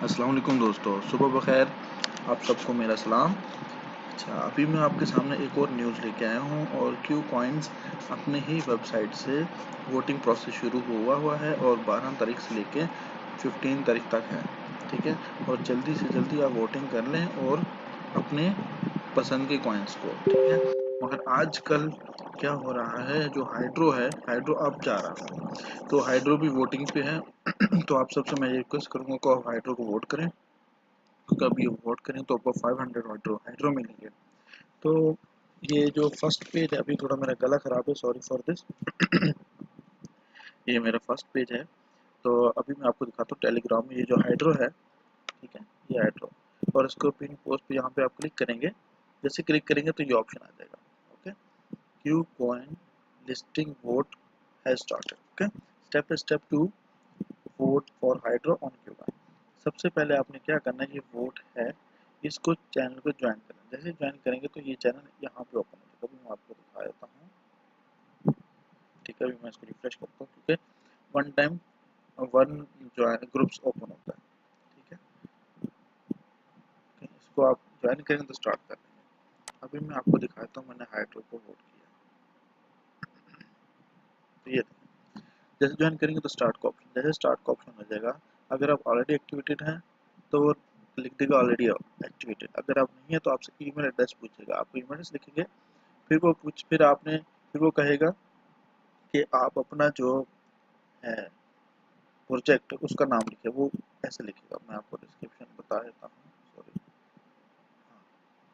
अस्सलाम वालेकुम दोस्तों, सुबह बखैर। आप सबको मेरा सलाम। अच्छा, अभी मैं आपके सामने एक और न्यूज़ लेके आया हूँ और क्यू कॉइन्स अपने ही वेबसाइट से वोटिंग प्रोसेस शुरू हुआ है और 12 तारीख से लेके 15 तारीख तक है, ठीक है। और जल्दी से जल्दी आप वोटिंग कर लें और अपने पसंद के कॉइन्स को, ठीक है। मगर आजकल क्या हो रहा है, जो हाइड्रो है, हाइड्रो अब जा रहा है, तो हाइड्रो भी वोटिंग पे है। तो आप सबसे मैं ये रिक्वेस्ट करूँगा कि आप हाइड्रो को वोट करें, क्योंकि अब ये वोट करें तो आपको 500 हाइड्रो मिलेंगे। तो ये जो फर्स्ट पेज है, अभी थोड़ा मेरा गला ख़राब है, सॉरी फॉर दिस। ये मेरा फर्स्ट पेज है। तो अभी मैं आपको दिखाता हूँ टेलीग्राम में ये जो हाइड्रो है, ठीक है, ये हाइड्रो। और इसको पिन पोस्ट पे यहाँ पे आप क्लिक करेंगे। जैसे क्लिक करेंगे तो ये ऑप्शन आ जाएगा, okay. Q coin listing vote has started, okay. Step by step to vote for hydro on Q coin. सबसे पहले आपने क्या करना है, ये वोट है, इसको चैनल को ज्वाइन करना। जैसे ज्वाइन करेंगे तो ये चैनल यहाँ पे ओपन हो जाएगा। अभी मैं आपको दिखा देता हूँ, ठीक है। अभी मैं इसको रिफ्रेश करता हूँ, क्योंकि one time one join groups open होता है, ठीक है। इसको आप ज्वाइन करेंगे तो स्टार्ट कर देंगे। अभी मैं आपको दिखाता हूँ, मैंने हाइड्रो को वोट किया, तो ये जैसे ज्वाइन करेंगे तो स्टार्ट का ऑप्शन, जैसे स्टार्ट का ऑप्शन हो जाएगा। अगर आप ऑलरेडी एक्टिवेटेड हैं तो वो लिख देगा ऑलरेडी एक्टिवेटेड। अगर आप नहीं है तो आपसे ईमेल एड्रेस पूछेगा, आप ईमेल एड्रेस लिखेंगे। फिर वो कहेगा कि आप अपना जो है प्रोजेक्ट, उसका नाम लिखे। वो ऐसे लिखेगा, मैं आपको डिस्क्रिप्शन बता देता हूँ, सॉरी। हाँ,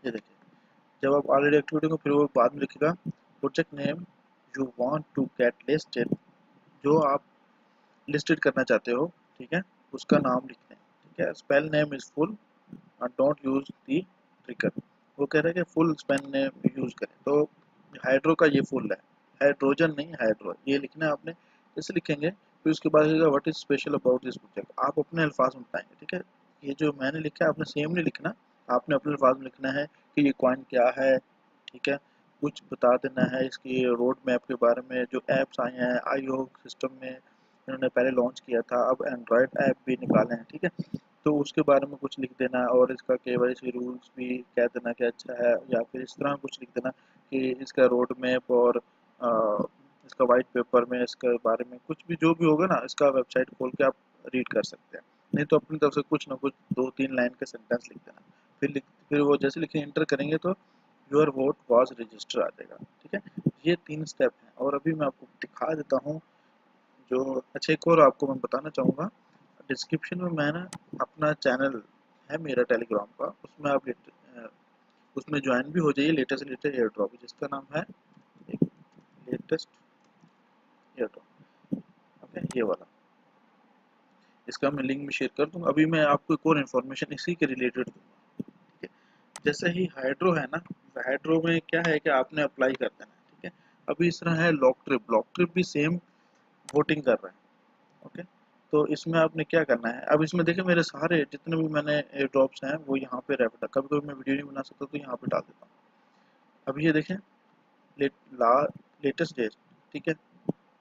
ये देखिए, जब आप ऑलरेडी एक्टिवेटेड हो फिर वो बाद में लिखेगा project name you want to get listed, जो आप लिस्टेड करना चाहते हो, ठीक है, उसका नाम लिखते हैं, ठीक है। स्पेल नेम इज फुल और डोंट यूज दी ट्रिकर। वो कह रहे हैं कि फुल स्पेल नेम यूज करें, तो हाइड्रो का ये फुल है, हाइड्रोजन नहीं, हाइड्रो, ये लिखना है आपने। जैसे लिखेंगे फिर उसके बाद what is special about this project, आप अपने अल्फाज में बताएंगे, ठीक है। ये जो मैंने लिखा है आपने सेम नहीं लिखना, आपने अपने अल्फाज में लिखना है कि ये कॉइन क्या है, ठीक है। कुछ बता देना है इसकी रोड मैप के बारे में, जो एप्स आए हैं आईओ सिस्टम में, इन्होंने पहले लॉन्च किया था, अब एंड्रॉयड ऐप भी निकाले हैं, ठीक है। तो उसके बारे में कुछ लिख देना, और इसका केवाईसी रूल्स भी कह देना कि अच्छा है, या फिर इस तरह कुछ लिख देना कि इसका रोड मैप और इसका वाइट पेपर में इसके बारे में कुछ भी जो भी होगा ना, इसका वेबसाइट खोल के आप रीड कर सकते हैं। नहीं तो अपनी तरफ से कुछ ना कुछ 2-3 लाइन का सेंटेंस लिख देना। फिर वो जैसे लिखे इंटर करेंगे तो योर वोट वॉज रजिस्टर आ जाएगा, ठीक है। ये 3 स्टेप हैं और अभी मैं आपको दिखा देता हूँ जो। अच्छा, एक और आपको मैं बताना चाहूँगा, डिस्क्रिप्शन में मैं ना अपना चैनल है मेरा टेलीग्राम का, उसमें आप उसमें ज्वाइन भी हो जाइए। लेटेस्ट लेटेस्ट एयर ड्रॉप, जिसका नाम है लेटेस्ट एयर ड्रॉप, ओके, ये वाला। इसका मैं लिंक भी शेयर कर दूँगा। अभी मैं आपको एक और इन्फॉर्मेशन इसी के रिलेटेड दूँगा, ठीक है। जैसे ही हाइड्रो है ना, हाइड्रो में क्या है कि आपने अप्लाई कर देना है, ठीक है। अभी इस तरह है लॉक ट्रिप भी सेम वोटिंग कर रहे हैं, ओके। तो इसमें आपने क्या करना है, अब इसमें देखिए मेरे सारे जितने भी मैंने एयर ड्रॉप्स हैं वो यहाँ पे रेफर, कभी कभी मैं वीडियो नहीं बना सकता तो यहाँ पे डाल देता हूँ। अब ये देखें, लेट, ला लेटेस्ट डेट, ठीक है।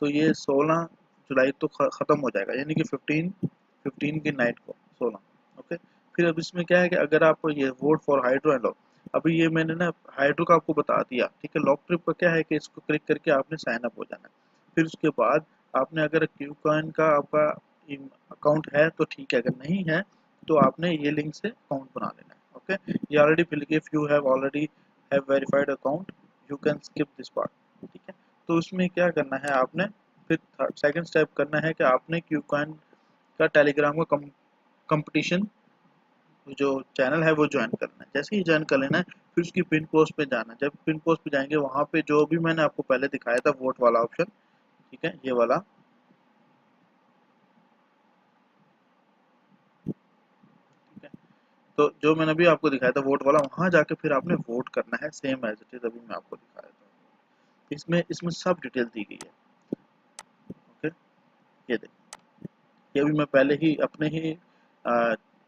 तो ये 16 जुलाई तो ख़त्म हो जाएगा, यानी कि 15 की नाइट को 16, ओके। फिर अब इसमें क्या है कि अगर आप ये vote for hydro and lock, अभी ये मैंने ना हाइड्रो का आपको बता दिया, ठीक है। लॉक ट्रिप का क्या है कि इसको क्लिक करके आपने साइन अप हो जाना है। फिर उसके बाद आपने अगर क्यू कॉइन का आपका अकाउंट है तो ठीक है, अगर नहीं है तो आपने ये लिंक से अकाउंट बना लेना है, ओके। ये already fill, if you have already have verified account you can skip this part, ठीक है। तो उसमें क्या करना है आपने, फिर सेकंड स्टेप करना है कि आपने क्यू कॉइन का टेलीग्राम का कंपटीशन जो चैनल है वो ज्वाइन करना है। जैसे ही ज्वाइन कर लेना है फिर उसकी पिन पोस्ट पे जाना है। जब पिन पोस्ट पे जाएंगे वहाँ पे जो भी मैंने आपको पहले दिखाया था वोट वाला ऑप्शन, ठीक है, ये वाला, ठीक है। तो जो मैंने अभी आपको दिखाया था वोट वाला, वहाँ जाके फिर आपने वोट करना है सेम एज इट इज अभी मैं आपको दिखाया था। इसमें इसमें सब डिटेल दी गई है, ओके। ये देखिए, ये अभी मैं पहले ही अपने ही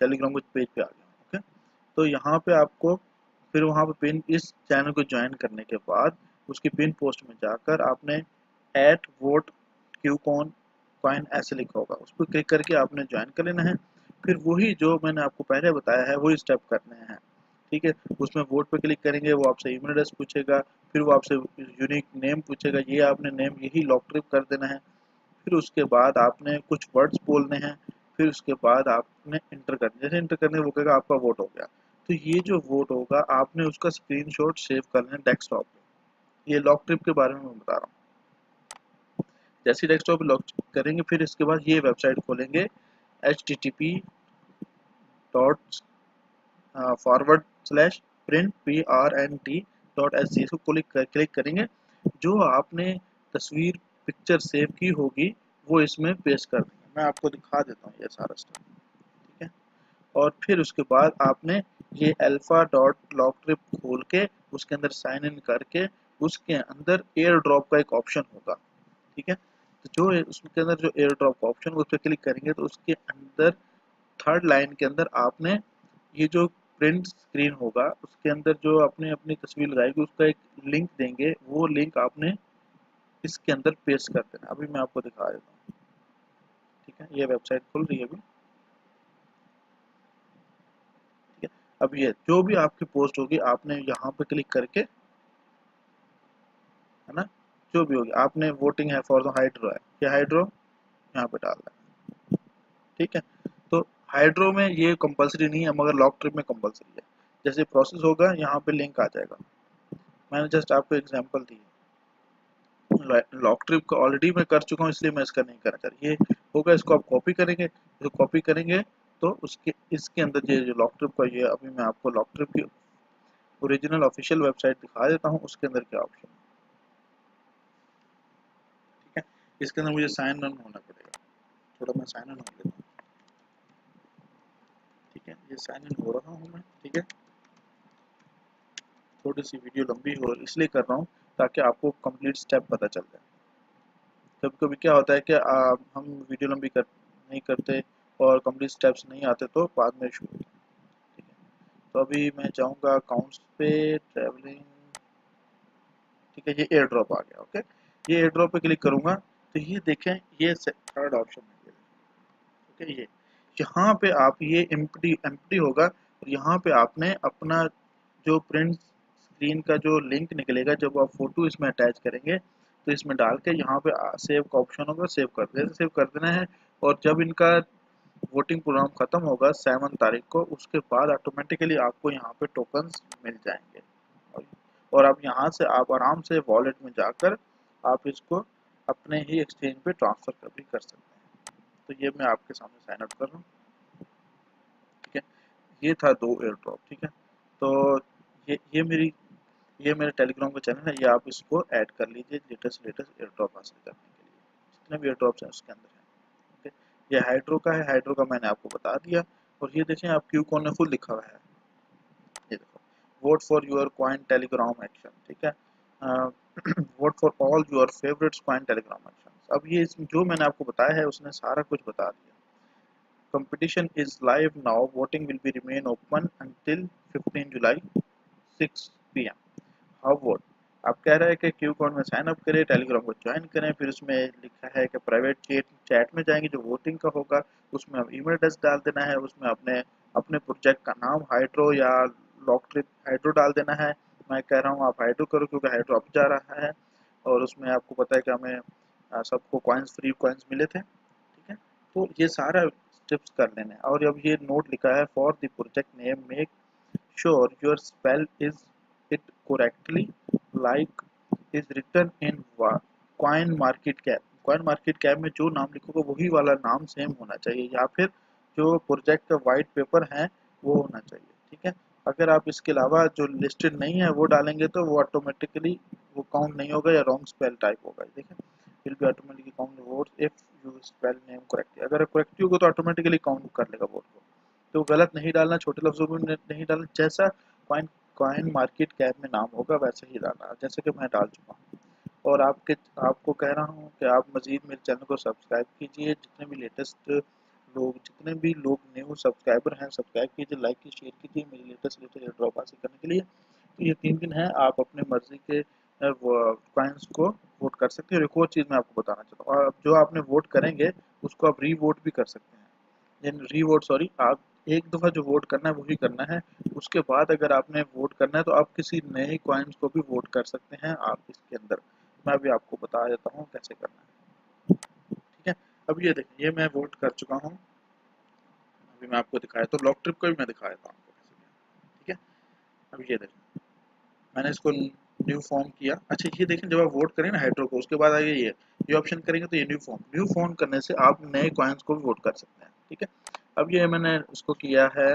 टेलीग्राम के पेज पे आ गया हूँ, ओके। तो यहाँ पे आपको फिर वहाँ पे पिन, इस चैनल को ज्वाइन करने के बाद उसकी पिन पोस्ट में जाकर आपने @ वोट क्यू कॉइन ऐसे लिखा होगा, उस पर क्लिक करके आपने ज्वाइन कर लेना है। फिर वही जो मैंने आपको पहले बताया है वही स्टेप करने हैं, ठीक है। उसमें वोट पे क्लिक करेंगे, वो आपसे ईमेल एड्रेस पूछेगा, फिर वो आपसे यूनिक नेम पूछेगा, ये आपने नेम यही लॉक ट्रिप कर देना है। फिर उसके बाद आपने कुछ वर्ड्स बोलने हैं, फिर उसके बाद आपने इंटर करना, जैसे इंटर करने वो कहेगा आपका वोट हो गया। तो ये जो वोट होगा आपने उसका स्क्रीनशॉट सेव कर लेना डेस्कटॉप पे। ये लॉक ट्रिप के बारे में मैं बता रहा हूँ। जैसे डेस्कटॉप पे लॉक करेंगे फिर इसके बाद ये वेबसाइट खोलेंगे http://print इसको क्लिक करेंगे। जो आपने तस्वीर पिक्चर सेव की होगी वो इसमें पेस्ट कर देंगे। मैं आपको दिखा देता हूँ ये सारा स्टेप, ठीक है। और फिर उसके बाद आपने ये अल्फा डॉट लॉक ट्रिप खोल के उसके अंदर साइन इन करके उसके अंदर एयर ड्रॉप का एक ऑप्शन होगा, ठीक है। तो जो उसके अंदर जो एयर ड्रॉप का ऑप्शन उस पर क्लिक करेंगे तो उसके अंदर थर्ड लाइन के अंदर आपने ये जो प्रिंट स्क्रीन होगा उसके अंदर जो आपने अपनी तस्वीर लगाएगी उसका एक लिंक देंगे, वो लिंक आपने इसके अंदर पेस्ट कर देना। अभी मैं आपको दिखा देता हूँ, ठीक है। ये वेबसाइट खुल रही है अभी, ठीक है। अब ये जो भी आपकी पोस्ट होगी आपने यहाँ पे क्लिक करके, है ना, जो भी होगी आपने वोटिंग है फॉर द हाइड्रो है, ये हाइड्रो यहाँ पे डालना है, ठीक है। तो हाइड्रो में ये कंपलसरी नहीं है मगर लॉक ट्रिप में कंपलसरी है। जैसे प्रोसेस होगा यहाँ पे लिंक आ जाएगा। मैंने जस्ट आपको एग्जांपल दी है, लॉक ट्रिप का ऑलरेडी मैं कर चुका हूँ इसलिए मैं इसका नहीं करना चाह रहा। ये होगा, इसको आप कॉपी करेंगे, इसको कॉपी करेंगे तो उसके इसके अंदर ये जो लॉक ट्रिप का ये अभी मैं आपको लॉक ट्रिप की ओरिजिनल ऑफिशियल वेबसाइट दिखा देता हूँ उसके अंदर क्या ऑप्शन, ठीक है। इसके अंदर मुझे साइन इन होना पड़ेगा, थोड़ा मैं साइन इन हो लेता हूँ, ठीक है। ये साइन इन हो रहा हूँ मैं, ठीक है। थोड़ी सी वीडियो लंबी हो इसलिए कर रहा हूँ ताकि आपको कंप्लीट स्टेप पता चल जाए। कभी कभी क्या होता है कि हम वीडियो लंबी नहीं करते और कंप्लीट स्टेप्स नहीं आते तो बाद में इशू होता है, ठीक है। तो अभी मैं जाऊँगा अकाउंट्स पे, ट्रैवलिंग, ठीक है। ये एयर ड्रॉप आ गया, ओके। ये एयर ड्रॉप पे क्लिक करूँगा तो ये देखें ये थर्ड ऑप्शन है, ओके। ये यहाँ पे आप ये एम्प्टी एम्प्टी होगा और यहाँ पे आपने अपना जो प्रिंट स्क्रीन का जो लिंक निकलेगा जब आप फोटो इसमें अटैच करेंगे तो इसमें डाल के यहाँ पे सेव का ऑप्शन होगा, सेव कर देना, सेव कर देना है। और जब इनका वोटिंग प्रोग्राम खत्म होगा 7 तारीख को, उसके बाद ऑटोमेटिकली आपको यहाँ पे टोकन्स मिल जाएंगे और आप यहाँ से आप आराम से वॉलेट में जाकर आप इसको अपने ही एक्सचेंज पे ट्रांसफर भी कर सकते हैं। तो ये मैं आपके सामने साइन अप कर रहा हूँ, ठीक है। ये था 2 एयर ड्रॉप, ठीक है। तो ये मेरे टेलीग्राम का चैनल है, ये आप इसको ऐड कर लीजिए लेटेस्ट लेटेस्ट एयर ड्रॉप हासिल करने के लिए, जितने भी एयर ड्रॉप्स हैं उसके अंदर है, ओके। ये हाइड्रो का है, हाइड्रो का मैंने आपको बता दिया। और ये देखें आप क्यू कॉइन में फुल लिखा हुआ है, ये देखो, vote for your coin Telegram action, ठीक है। Vote for all your favourites coin Telegram action. अब ये जो मैंने आपको बताया है उसने सारा कुछ बता दिया। Competition is live now. Voting will be remain open until 15 July 6 PM. How vote? आप कह रहे हैं कि क्यू कॉन में साइन अप करें, टेलीग्राम को ज्वाइन करें, फिर उसमें लिखा है कि प्राइवेट चैट में जाएंगे जो वोटिंग का होगा, उसमें आप ईमेल एड्रेस डाल देना है, उसमें अपने अपने प्रोजेक्ट का नाम हाइड्रो या लॉक ट्रिप हाइड्रो डाल देना है। मैं कह रहा हूँ आप हाइड्रो करो क्योंकि हाइड्रो अब जा रहा है और उसमें आपको पता है कि हमें सबको कॉइन्स फ्री कॉइन्स मिले थे, ठीक है। तो ये सारा स्टेप्स कर लेने हैं। और अब ये नोट लिखा है for the project name make sure your spell is it correctly like is written in CoinMarketCap. CoinMarketCap में जो नाम लिखोगे वही वाला नाम सेम होना चाहिए या फिर जो प्रोजेक्ट का वाइट पेपर है वो होना चाहिए, ठीक है। अगर आप इसके अलावा जो लिस्टेड नहीं है वो डालेंगे तो वो ऑटोमेटिकली वो काउंट नहीं होगा या रॉन्ग स्पेल टाइप होगा, ठीक है। Will be automatically count vote if you spell name correctly. अगर करेक्टली होगा तो ऑटोमेटिकली काउंट कर लेगा वोट को। तो गलत नहीं डालना, छोटे लफ्जों में नहीं डालना, जैसा कॉइन कॉइन मार्केट कैप में नाम होगा वैसे ही डालना, जैसे कि मैं डाल चुका हूँ। और आपको कह रहा हूँ कि आप मजीद मेरे चैनल को सब्सक्राइब कीजिए, जितने भी लेटेस्ट लोग जितने भी लोग न्यू सब्सक्राइबर हैं सब्सक्राइब कीजिए, लाइक की शेयर कीजिए मेरी लेटेस्ट लेटेस्ट ड्रॉप हासिल करने के लिए। तो ये 3 दिन है, आप अपने मर्जी के कॉइन्स को वोट कर सकते हैं। और एक और चीज़ मैं आपको बताना चाहता हूँ, और जो आपने वोट करेंगे उसको आप री वोट भी कर सकते हैं। रीवोट सॉरी, आप एक दफ़ा जो वोट करना है वही करना है। उसके बाद अगर आपने वोट करना है तो आप किसी नए कॉइन्स को भी वोट कर सकते हैं आप इसके अंदर। मैं अभी आपको बता देता हूँ कैसे करना है। ठीक है, अब ये देखें, ये मैं वोट कर चुका हूँ। अभी मैं आपको दिखाया तो लॉक ट्रिप को भी मैं दिखा देता हूँ आपको कैसे किया। ठीक है, अब ये देखें, मैंने इसको न्यू फॉर्म किया। अच्छा ये देखें, जब आप वोट करें ना हाइड्रो को, उसके बाद आगे ये ऑप्शन करेंगे तो ये न्यू फॉर्म करने से आप नए कॉइन्स को भी वोट कर सकते हैं। ठीक है, अब ये मैंने उसको किया है,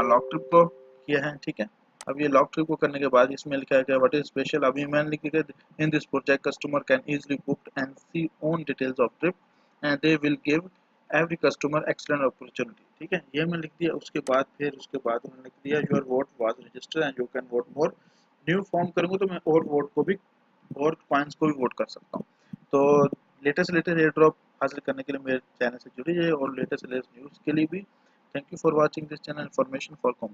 लॉक ट्रिप को किया है। ठीक है, अब ये लॉक ट्रिप को करने के बाद इसमें लिखा है व्हाट इज स्पेशल। अभी मैंने लिखा है in this project customer can easily book and see own details of trip and they will give every customer excellent opportunity. ठीक है, ये मैंने लिख दिया। उसके बाद मैंने लिख दिया your vote was registered and you can vote more. New form करूंगा तो मैं और वोट को भी और पॉइंट्स को भी वोट कर सकता हूँ। तो लेटेस्ट एयर ड्रॉप हासिल करने के लिए मेरे चैनल से जुड़िए और लेटेस्ट न्यूज़ के लिए भी। Thank you for watching this channel information for common.